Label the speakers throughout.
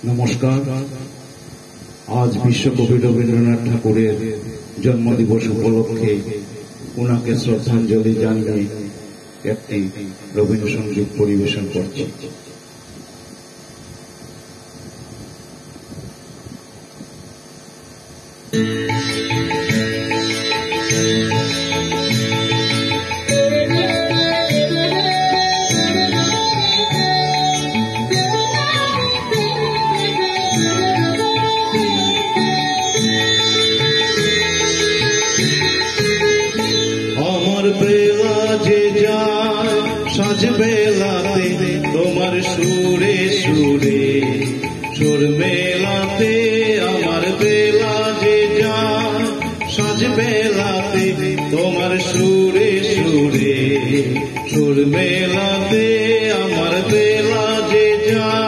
Speaker 1: নমস্কার। আজ বিশ্বকবি রবীন্দ্রনাথ ঠাকুরের জন্মদিবস উপলক্ষে ওনাকে শ্রদ্ধাঞ্জলি জানিয়ে একটি রবীন্দ্রসঙ্গীত পরিবেশন করছি। আমার বেলা যে যায় সাজ বেলাতে তোমার সুরে সুরে সুর মেলাতে, আমার বেলা যে যায় সাজ বেলাতে তোমার সুরে সুরে সুর মেলাতে, আমার বেলা যে যায়।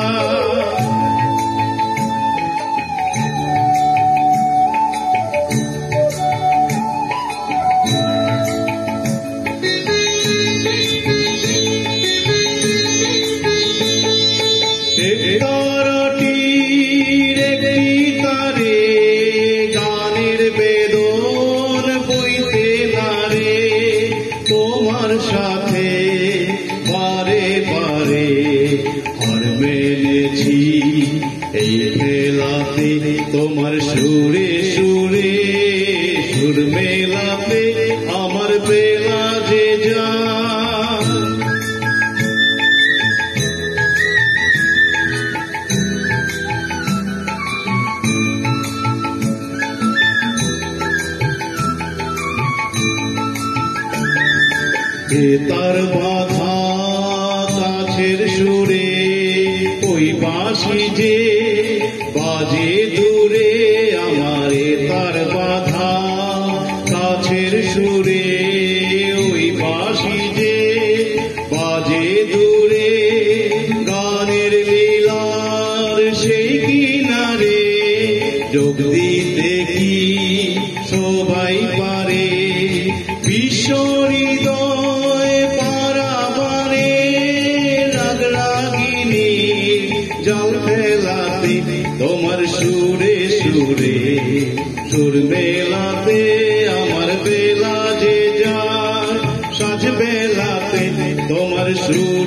Speaker 1: তারাটির একটি তারে গানের বেদন বইতে নারে, তোমার সাথে বারে বারে হার মেনেছি এই মেলাতে, তোমার সুরে সুরে সুর মেলাতে, আমার বেলা যে যায়। তার বাধা কাছের সুরে ওই বাঁশি যে বাজে দূরে, আমার তার বাধা কাছের সুরে ওই বাঁশি যে বাজে দূরে, গানের লীলার সেই কিনারে যোগ দিতে কি সবাই পারে, বিশ্ব হৃদয় পারাবারে রাগ রাগিনী জল ফেলাতে, তোমার সুরে সুরে সুর মেলাতে, আমার বেলা যে যায় সাজ বেলাতে তোমার সুর